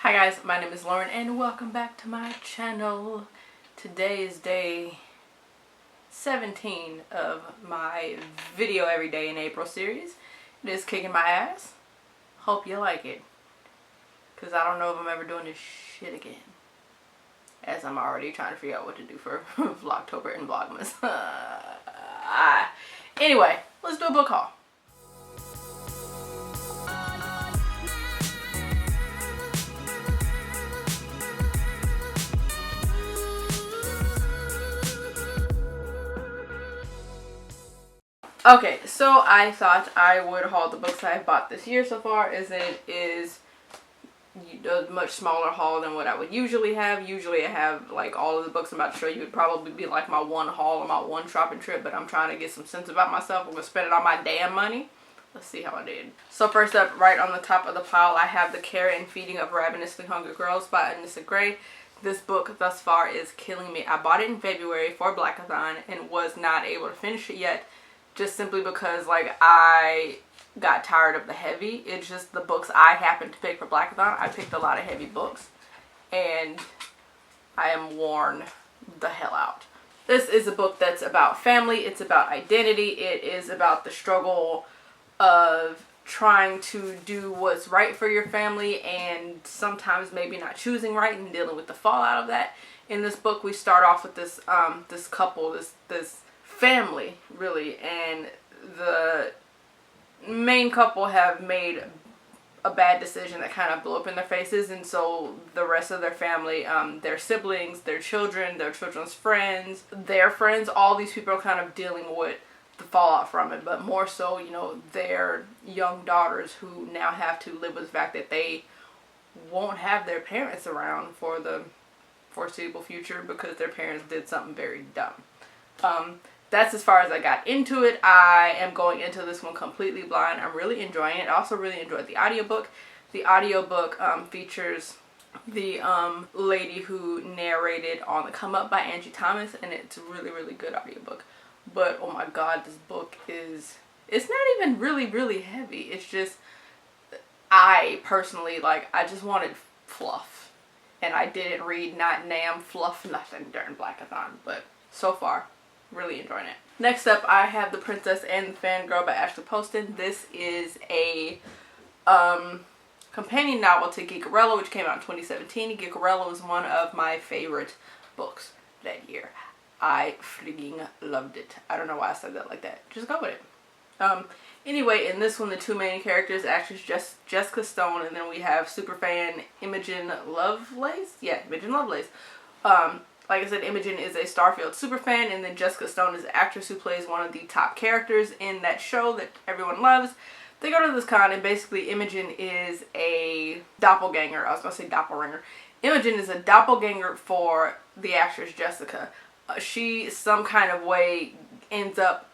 Hi guys, my name is Lauren and welcome back to my channel. Today is day 17 of my video every day in April series. It is kicking my ass. Hope you like it. Because I don't know if I'm ever doing this shit again. As I'm already trying to figure out what to do for Vlogtober and Vlogmas. Anyway, let's do a book haul. Okay, so I thought I would haul the books I've bought this year so far, as it is a much smaller haul than what I would usually have. Usually I have like all of the books I'm about to show you would probably be like my one haul or my one shopping trip, but I'm trying to get some sense about myself. I'm going to spend it on my damn money. Let's see how I did. So first up, right on the top of the pile, I have The Care and Feeding of Ravenously Hungry Girls by Anissa Gray. This book thus far is killing me. I bought it in February for Blackathon and was not able to finish it yet. Just simply because, like, I got tired of the heavy. It's just the books I happened to pick for Blackathon. I picked a lot of heavy books. And I am worn the hell out. This is a book that's about family. It's about identity. It is about the struggle of trying to do what's right for your family and sometimes maybe not choosing right and dealing with the fallout of that. In this book, we start off with this this couple, this family, really, and the main couple have made a bad decision that kind of blew up in their faces, and so the rest of their family, their siblings, their children, their children's friends, their friends, all these people are kind of dealing with the fallout from it, but more so, you know, their young daughters who now have to live with the fact that they won't have their parents around for the foreseeable future because their parents did something very dumb. That's as far as I got into it. I am going into this one completely blind. I'm really enjoying it. I also really enjoyed the audiobook. The audiobook features the lady who narrated On the Come Up by Angie Thomas, and it's a really, really good audiobook. But oh my god, this book is, it's not even really heavy. It's just, I personally, like, I just wanted fluff. And I didn't read not damn fluff nothing during Blackathon, but so far, really enjoying it. Next up, I have The Princess and Fangirl by Ashley Poston. This is a companion novel to Geekarella, which came out in 2017. Geekarella was one of my favorite books that year. I freaking loved it. I don't know why I said that like that. Just go with it. Anyway, in this one, the two main characters, actress Jessica Stone, and then we have superfan Imogen Lovelace. Yeah, Imogen Lovelace. Like I said, Imogen is a Starfield superfan, and then Jessica Stone is an actress who plays one of the top characters in that show that everyone loves. They go to this con, and basically Imogen is a doppelganger. I was going to say doppelringer. Imogen is a doppelganger for the actress Jessica. She, some kind of way, ends up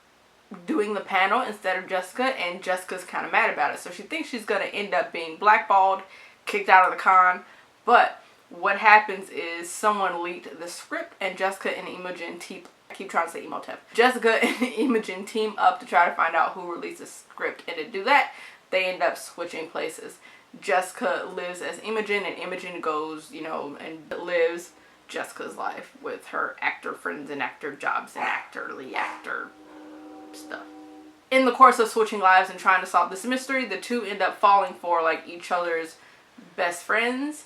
doing the panel instead of Jessica, and Jessica's kind of mad about it. So she thinks she's going to end up being blackballed, kicked out of the con, but what happens is someone leaked the script, and Jessica and Imogen I keep trying to say Emotep. Jessica and Imogen team up to try to find out who released the script, and to do that, they end up switching places. Jessica lives as Imogen, and Imogen goes, you know, and lives Jessica's life with her actor friends and actor jobs and actor stuff. In the course of switching lives and trying to solve this mystery, the two end up falling for, like, each other's best friends.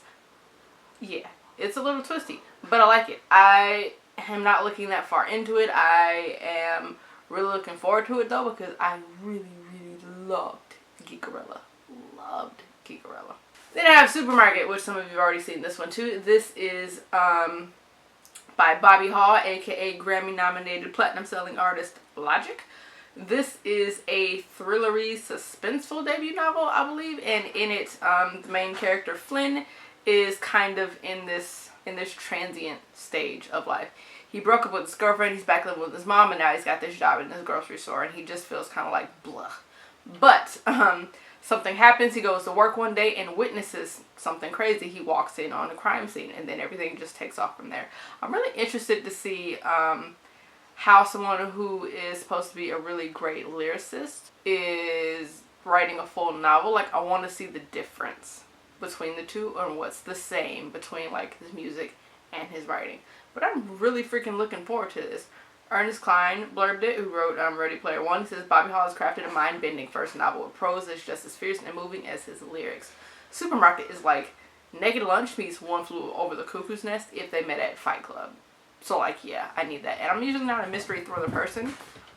Yeah, it's a little twisty, but I like it. I am not looking that far into it. I am really looking forward to it, though, because I really loved Geekarella. Loved Geekarella. Then I have Supermarket, which some of you have already seen this one, too. This is by Bobby Hall, aka Grammy-nominated platinum-selling artist Logic. This is a thrillery, suspenseful debut novel, I believe, and in it, the main character, Flynn, is kind of in this transient stage of life. He broke up with his girlfriend, he's back living with his mom, and now he's got this job in this grocery store, and he just feels kind of like blah. But something happens. He goes to work one day and witnesses something crazy. He walks in on a crime scene, and then everything just takes off from there. I'm really interested to see how someone who is supposed to be a really great lyricist is writing a full novel. Like, I want to see the difference between the two and what's the same between like his music and his writing. But I'm really freaking looking forward to this. Ernest Cline blurbed it, who wrote Ready Player One. He says, Bobby Hall has crafted a mind-bending first novel with prose that's just as fierce and moving as his lyrics. Supermarket is like Naked Lunch meets One Flew Over the Cuckoo's Nest if they met at Fight Club. So like, yeah, I need that. And I'm usually not a mystery thriller person,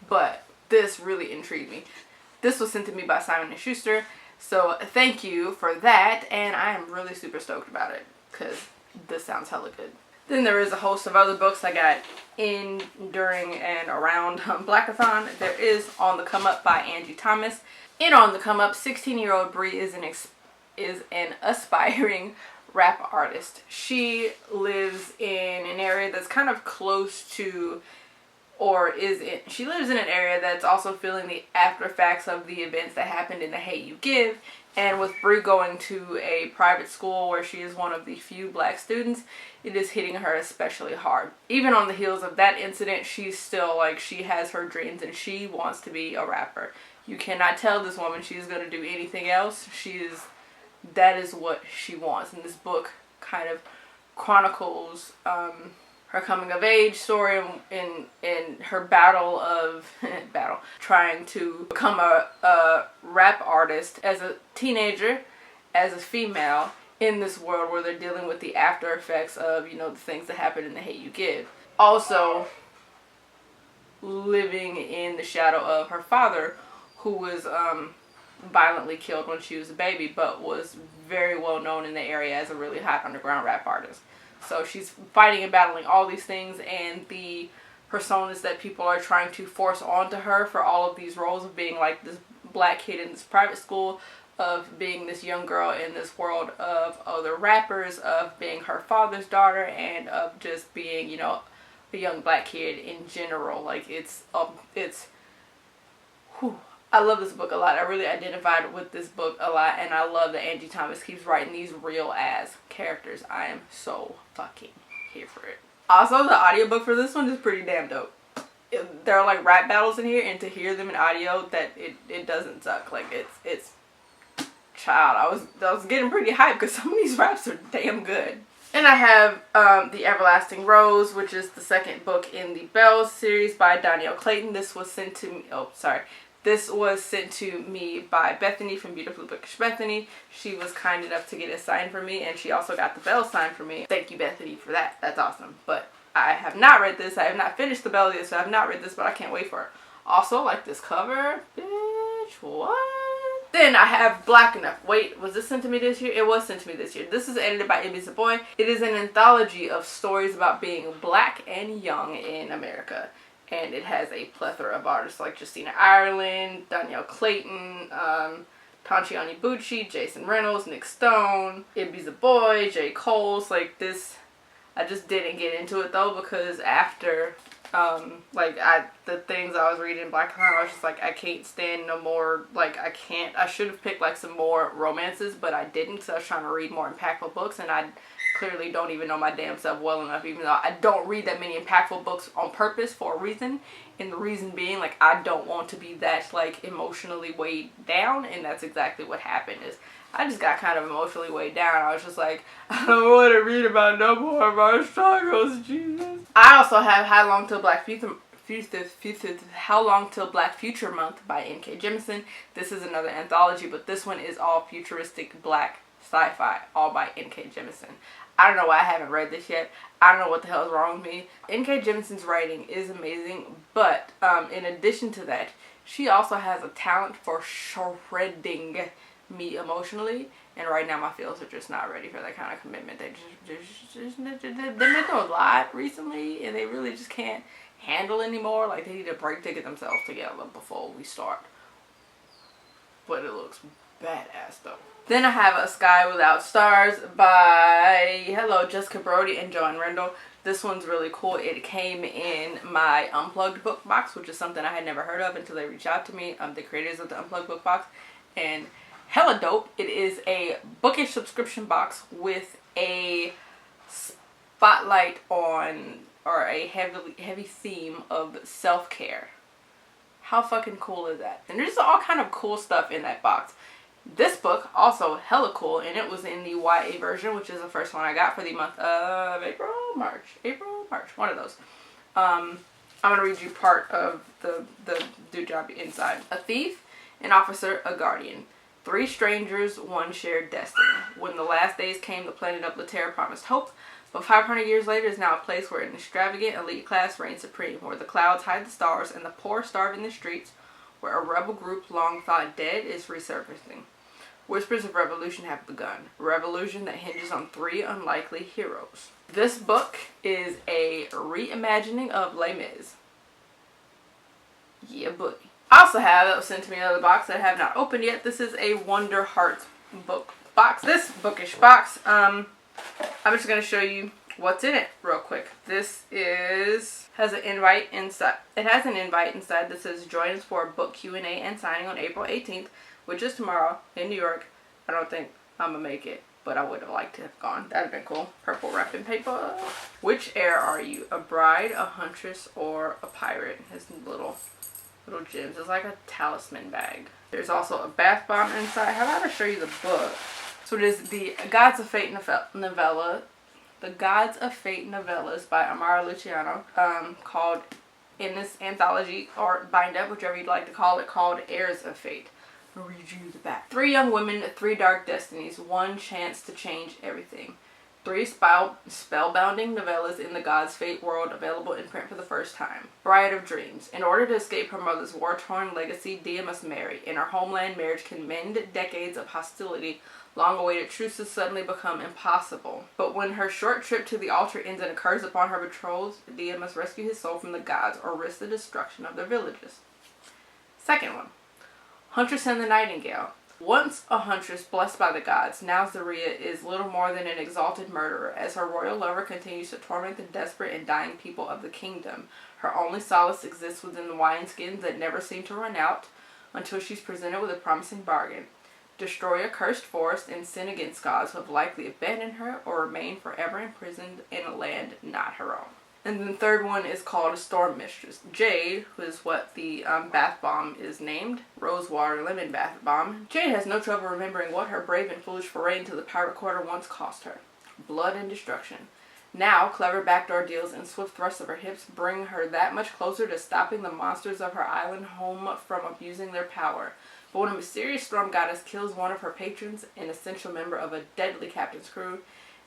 but this really intrigued me. This was sent to me by Simon & Schuster, so thank you for that, and I am really super stoked about it, because this sounds hella good. Then there is a host of other books I got in, during, and around Blackathon. There is On the Come Up by Angie Thomas. In On the Come Up, 16-year-old Bree is an aspiring rap artist. She lives in an area that's kind of close to, she lives in an area that's also feeling the after effects of the events that happened in The Hate U Give. And with Bree going to a private school where she is one of the few black students, it is hitting her especially hard. Even on the heels of that incident, she's still like, she has her dreams and she wants to be a rapper. You cannot tell this woman she's going to do anything else. That is what she wants. And this book kind of chronicles her coming of age story in her battle trying to become a rap artist as a teenager, as a female, in this world where they're dealing with the after effects of, you know, the things that happen in The Hate U Give. Also, living in the shadow of her father, who was violently killed when she was a baby, but was very well known in the area as a really hot underground rap artist. So she's fighting and battling all these things, and the personas that people are trying to force onto her for all of these roles of being like this black kid in this private school, of being this young girl in this world of other rappers, of being her father's daughter, and of just being, you know, a young black kid in general. Like, I love this book a lot. I really identified with this book a lot, and I love that Angie Thomas keeps writing these real ass characters. I am so fucking here for it. Also, the audiobook for this one is pretty damn dope. There are like rap battles in here, and to hear them in audio, that it doesn't suck. Like, it's child, I was getting pretty hyped because some of these raps are damn good. And I have The Everlasting Rose, which is the second book in the Bells series by Danielle Clayton. This was sent to me, This was sent to me by Bethany from Beautifully Bookish Bethany. She was kind enough to get it signed for me, and she also got the Bells signed for me. Thank you, Bethany, for that. That's awesome. But I have not read this. I have not finished the Bells yet, so I have not read this, but I can't wait for it. Also, like this cover. Bitch, what? Then I have Black Enough. Wait, was this sent to me this year? It was sent to me this year. This is edited by Ibby Zaboy. It is an anthology of stories about being black and young in America. And it has a plethora of artists like Justina Ireland, Danielle Clayton, Tanchiani Bucci, Jason Reynolds, Nick Stone, Ibby Zaboy, J. Cole's. Like, this, I just didn't get into it though, because after the things I was reading in Black Enough, I was just like, I can't stand no more. Like, I should have picked like some more romances, but I didn't, because I was trying to read more impactful books, and I clearly don't even know my damn self well enough, even though I don't read that many impactful books on purpose for a reason. And the reason being, like, I don't want to be that, like, emotionally weighed down, and that's exactly what happened. Is I just got kind of emotionally weighed down. I was just like, I don't want to read about no more of our struggles, Jesus. I also have How Long Till Black Future Month by N.K. Jemisin. This is another anthology, but this one is all futuristic black sci-fi, all by N.K. Jemisin. I don't know why I haven't read this yet. I don't know what the hell is wrong with me. N.K. Jemisin's writing is amazing, but in addition to that, she also has a talent for shredding me emotionally, and right now my feels are just not ready for that kind of commitment. They've been through a lot recently, and they really just can't handle anymore. Like, they need a break to get themselves together before we start. But it looks badass though. Then I have A Sky Without Stars by Jessica Brody and Joanne Rendell. This one's really cool. It came in my Unplugged book box, which is something I had never heard of until they reached out to me, the creators of the Unplugged book box, and hella dope. It is a bookish subscription box with a spotlight on, or a heavy theme of self-care. How fucking cool is that? And there's all kind of cool stuff in that box. This book, also hella cool, and it was in the YA version, which is the first one I got for the month of April, March, one of those. I'm going to read you part of the doodad inside. A thief, an officer, a guardian. 3 strangers, one shared destiny. When the last days came, the planet of Laterra promised hope, but 500 years later is now a place where an extravagant elite class reigns supreme, where the clouds hide the stars and the poor starve in the streets, where a rebel group long thought dead is resurfacing. Whispers of revolution have begun. A revolution that hinges on 3 unlikely heroes. This book is a reimagining of Les Mis. Yeah, buddy. I also have, that was sent to me in another box that I have not opened yet. This is a Wonder Hearts book box. This bookish box, I'm just going to show you what's in it real quick. This has an invite inside. It has an invite inside that says join us for a book Q&A and signing on April 18th, which is tomorrow in New York. I don't think I'm going to make it, but I would have liked to have gone. That would have been cool. Purple wrapping paper. Which heir are you? A bride, a huntress, or a pirate? It has little gems. It's like a talisman bag. There's also a bath bomb inside. How about I show you the book? So it is the Gods of Fate novella. The Gods of Fate novellas by Amara Luciano, called, in this anthology or bind up, whichever you'd like to call it, called Heirs of Fate. I'll read you the back. 3 young women, 3 dark destinies, 1 chance to change everything. 3 spellbounding novellas in the God's Fate world, available in print for the first time. Bride of Dreams. In order to escape her mother's war-torn legacy, Dia must marry. In her homeland, marriage can mend decades of hostility. Long-awaited truces suddenly become impossible. But when her short trip to the altar ends and occurs upon her betrothed, Dia must rescue his soul from the gods or risk the destruction of their villages. Second one. Huntress and the Nightingale. Once a huntress blessed by the gods, now Zaria is little more than an exalted murderer, as her royal lover continues to torment the desperate and dying people of the kingdom. Her only solace exists within the wineskins that never seem to run out, until she's presented with a promising bargain. Destroy a cursed forest and sin against gods who have likely abandoned her or remain forever imprisoned in a land not her own. And then the third one is called Storm Mistress. Jade, who is what the bath bomb is named, Rosewater Lemon Bath Bomb. Jade has no trouble remembering what her brave and foolish foray into the pirate quarter once cost her. Blood and destruction. Now, clever backdoor deals and swift thrusts of her hips bring her that much closer to stopping the monsters of her island home from abusing their power. But when a mysterious storm goddess kills one of her patrons, an essential member of a deadly captain's crew,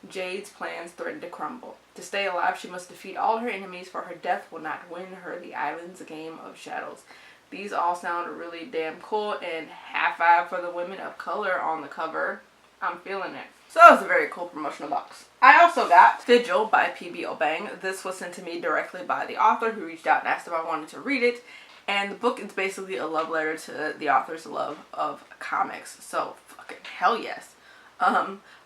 Jade's plans threaten to crumble. To stay alive, she must defeat all her enemies, for her death will not win her the island's game of shadows. These all sound really damn cool, and half five for the women of color on the cover. I'm feeling it. So that was a very cool promotional box. I also got Vigil by P.B. Obang. This was sent to me directly by the author, who reached out and asked if I wanted to read it. And the book is basically a love letter to the author's love of comics. So, fucking hell yes.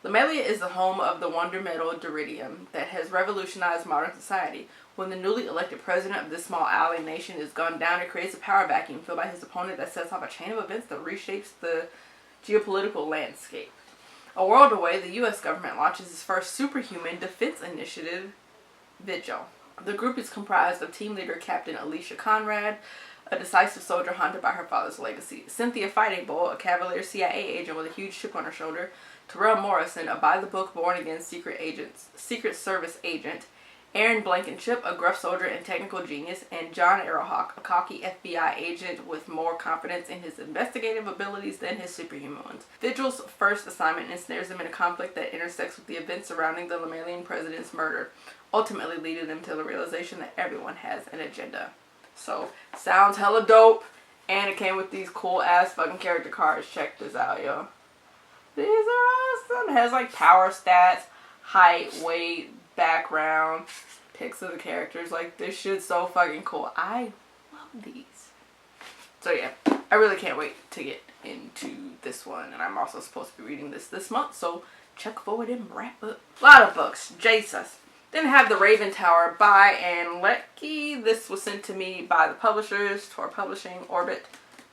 Lomelia is the home of the wonder metal Deridium that has revolutionized modern society. When the newly elected president of this small alien nation is gunned down, it creates a power vacuum filled by his opponent that sets off a chain of events that reshapes the geopolitical landscape. A world away, the U.S. government launches its first superhuman defense initiative, Vigil. The group is comprised of team leader Captain Alicia Conrad, a decisive soldier haunted by her father's legacy, Cynthia Fighting Bull, a cavalier CIA agent with a huge chip on her shoulder, Terrell Morrison, a by-the-book, born-again Secret Service agent, Aaron Blankenship, a gruff soldier and technical genius, and John Arrowhawk, a cocky FBI agent with more confidence in his investigative abilities than his superhuman ones. Vigil's first assignment ensnares them in a conflict that intersects with the events surrounding the Lemalian president's murder, ultimately leading them to the realization that everyone has an agenda. So, sounds hella dope, and it came with these cool-ass fucking character cards. Check this out, yo. These are awesome. It has like power stats, height, weight, background, pics of the characters. Like, this shit's so fucking cool. I love these. So yeah, I really can't wait to get into this one. And I'm also supposed to be reading this month, so check forward and wrap up. A lot of books. Jesus. Then have The Raven Tower by Ann Leckie. This was sent to me by the publishers, Tor Publishing, Orbit.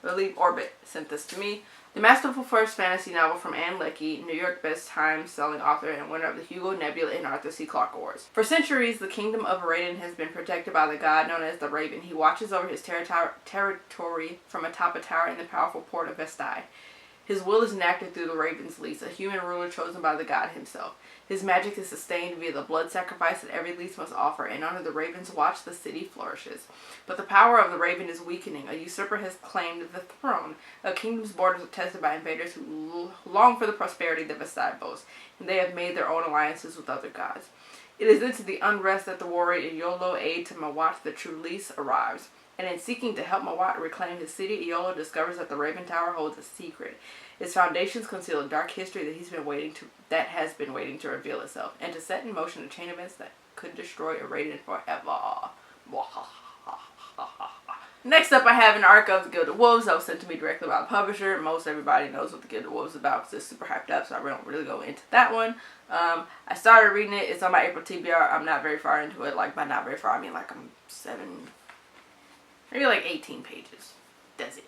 I believe Orbit sent this to me. The masterful first fantasy novel from Ann Leckie, New York Best Time-selling author and winner of the Hugo, Nebula, and Arthur C. Clarke Awards. For centuries, the kingdom of Araden has been protected by the god known as the Raven. He watches over his territory from atop a tower in the powerful port of Vestai. His will is enacted through the Ravenously, a human ruler chosen by the god himself. His magic is sustained via the blood sacrifice that every lease must offer, and under the Raven's watch the city flourishes. But the power of the Raven is weakening. A usurper has claimed the throne. A kingdom's borders are tested by invaders who long for the prosperity that Versailles boasts, and they have made their own alliances with other gods. It is into the unrest that the warrior Iolo aid to Mawat, the true lease, arrives. And in seeking to help Mawat reclaim his city, Iolo discovers that the Raven Tower holds a secret. Its foundations conceal a dark history that has been waiting to reveal itself, and to set in motion a chain of events that could destroy Araden forever. Next up, I have an arc of the Guild of Wolves that was sent to me directly by the publisher. Most everybody knows what the Guild of Wolves is about because it's super hyped up, so I don't really go into that one. I started reading it. It's on my April TBR. I'm not very far into it. Like, by not very far, I mean like I'm 18 pages. That's it.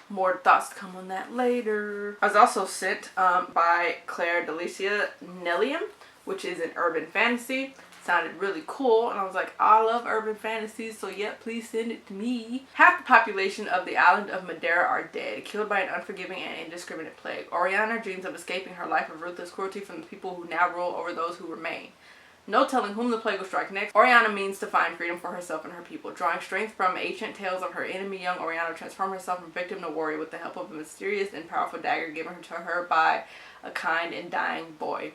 More thoughts to come on that later. I was also sent by Claire Delicia Nellium, which is an urban fantasy. Sounded really cool, and I was like, I love urban fantasies, so yeah, please send it to me. Half the population of the island of Madeira are dead, killed by an unforgiving and indiscriminate plague. Oriana dreams of escaping her life of ruthless cruelty from the people who now rule over those who remain. No telling whom the plague will strike next, Oriana means to find freedom for herself and her people. Drawing strength from ancient tales of her enemy, young Oriana transforms herself from victim to warrior with the help of a mysterious and powerful dagger given to her by a kind and dying boy.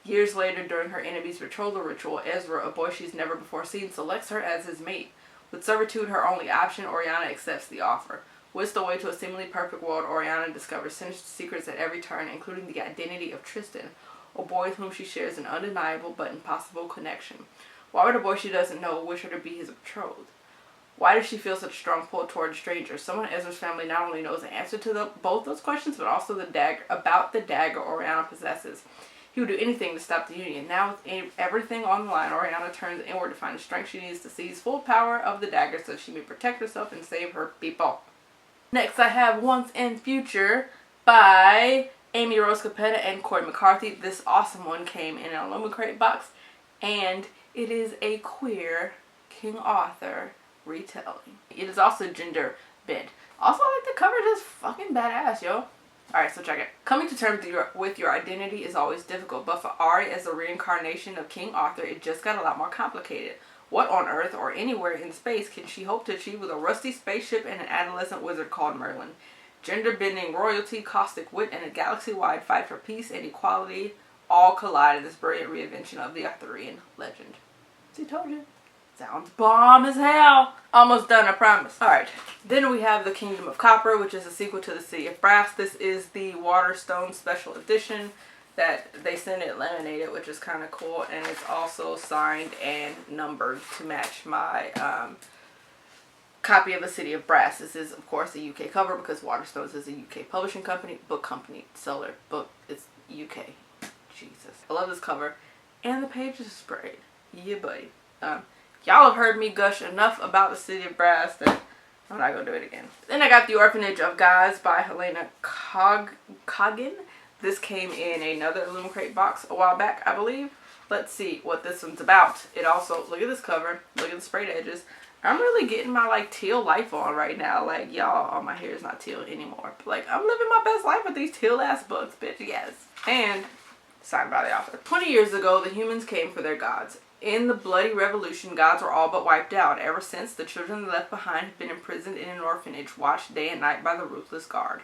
Years later, during her enemy's betrothal ritual, Ezra, a boy she's never before seen, selects her as his mate. With servitude her only option, Oriana accepts the offer. Whisked away to a seemingly perfect world, Oriana discovers sinister secrets at every turn, including the identity of Tristan, a boy with whom she shares an undeniable but impossible connection. Why would a boy she doesn't know wish her to be his betrothed? Why does she feel such a strong pull toward a stranger? Someone in Ezra's family not only knows the answer to both those questions, but also the dagger Oriana possesses. He would do anything to stop the union. Now, with everything on the line, Oriana turns inward to find the strength she needs to seize full power of the dagger so she may protect herself and save her people. Next, I have Once and Future by Amy Rose Capetta and Corey McCarthy. This awesome one came in an aluminum crate box, and it is a queer King Arthur retelling. It is also gender bent. Also, I like the cover, just fucking badass, yo. Alright, so check it. Coming to terms with your identity is always difficult, but for Ari as a reincarnation of King Arthur, it just got a lot more complicated. What on earth or anywhere in space can she hope to achieve with a rusty spaceship and an adolescent wizard called Merlin? Gender-bending royalty, caustic wit, and a galaxy-wide fight for peace and equality all collide in this brilliant reinvention of the Arthurian legend. See, told you. Sounds bomb as hell. Almost done, I promise. Alright, then we have The Kingdom of Copper, which is a sequel to The City of Brass. This is the Waterstone Special Edition that they sent it laminated, which is kind of cool. And it's also signed and numbered to match my copy of The City of Brass. This is, of course, a UK cover because Waterstones is a UK publishing company, book company, seller, book. It's UK. Jesus. I love this cover. And the page is sprayed. Yeah, buddy. Y'all have heard me gush enough about The City of Brass that I'm not going to do it again. Then I got The Orphanage of Gods by Helena Coggin. This came in another aluminum crate box a while back, I believe. Let's see what this one's about. It also, look at this cover. Look at the sprayed edges. I'm really getting my, like, teal life on right now. Like, y'all, all my hair is not teal anymore. But, like, I'm living my best life with these teal-ass books, bitch, yes. And signed by the author. 20 years ago, the humans came for their gods. In the bloody revolution, gods were all but wiped out. Ever since, the children left behind have been imprisoned in an orphanage, watched day and night by the ruthless guard.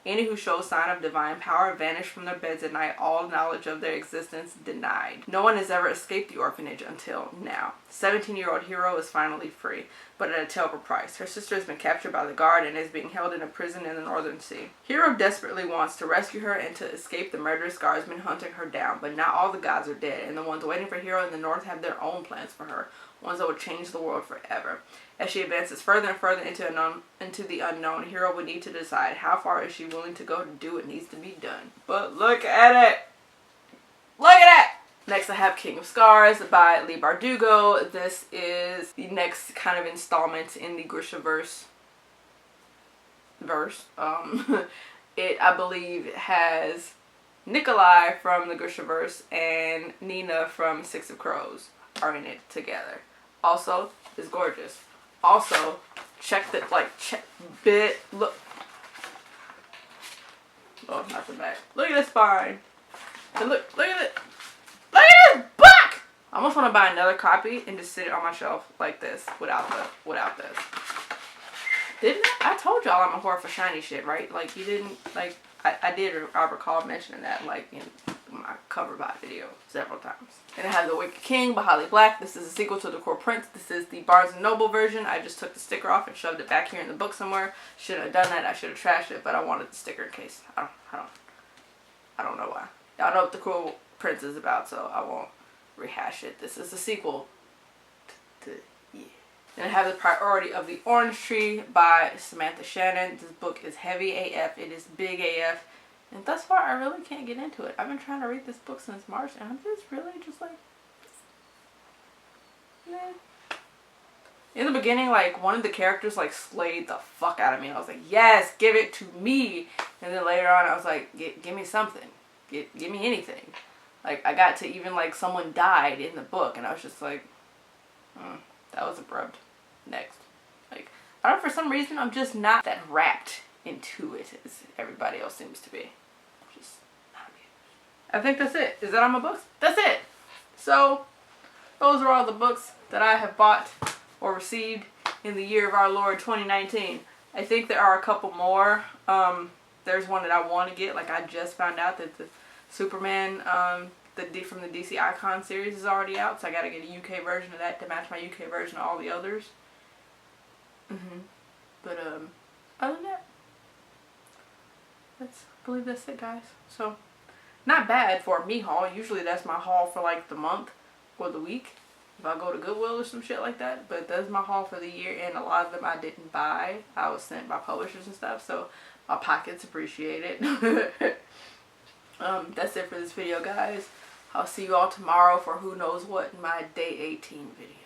Any who show sign of divine power vanish from their beds at night, all knowledge of their existence denied. No one has ever escaped the orphanage until now. 17-year-old Hero is finally free, but at a terrible price. Her sister has been captured by the guard and is being held in a prison in the northern sea. Hero desperately wants to rescue her and to escape the murderous guardsmen hunting her down, but not all the gods are dead, and the ones waiting for Hero in the north have their own plans for her, ones that will change the world forever. As she advances further and further into the unknown, Hero would need to decide how far is she willing to go to do what needs to be done. But look at it! Look at it! Next I have King of Scars by Leigh Bardugo. This is the next kind of installment in the Grishaverse verse. It, I believe, has Nikolai from the Grishaverse and Nina from Six of Crows are in it together. Also, it's gorgeous. Also, check the, look. Oh, not the back. Look at this spine. And look at it. Look at this book! I almost want to buy another copy and just sit it on my shelf like this without this. Didn't I told y'all I'm a whore for shiny shit, right? Like, you didn't, like, I recall mentioning that, like, in my cover by video several times. And it has The Wicked King by Holly Black. This is a sequel to The Core Prince. This is the Barnes & Noble version. I just took the sticker off and shoved it back here in the book somewhere. Shouldn't have done that. I should have trashed it, but I wanted the sticker in case. I don't know why. Y'all know what The Core Prince is about, so I won't rehash it. This is a sequel to yeah. Then I have The Priority of the Orange Tree by Samantha Shannon. This book is heavy AF. It is big AF. And thus far, I really can't get into it. I've been trying to read this book since March, and I'm just really just like, meh. In the beginning, like, one of the characters, like, slayed the fuck out of me. And I was like, yes, give it to me. And then later on, I was like, give me something. Give me anything. Like, I got to even, like, someone died in the book, and I was just like, that was abrupt. Next. Like, I don't know, for some reason, I'm just not that wrapped into it as everybody else seems to be. Just not me. I think that's it. Is that all my books? That's it. So, those are all the books that I have bought or received in the year of our Lord 2019. I think there are a couple more. There's one that I want to get. Like, I just found out that the Superman from the DC Icon series is already out, so I gotta get a UK version of that to match my UK version of all the others. But other than that, I believe that's it, guys. So, not bad for a me haul. Usually that's my haul for like the month or the week if I go to Goodwill or some shit like that. But that's my haul for the year, and a lot of them I didn't buy. I was sent by publishers and stuff, so my pockets appreciate it. That's it for this video, guys. I'll see you all tomorrow for who knows what in my day 18 video.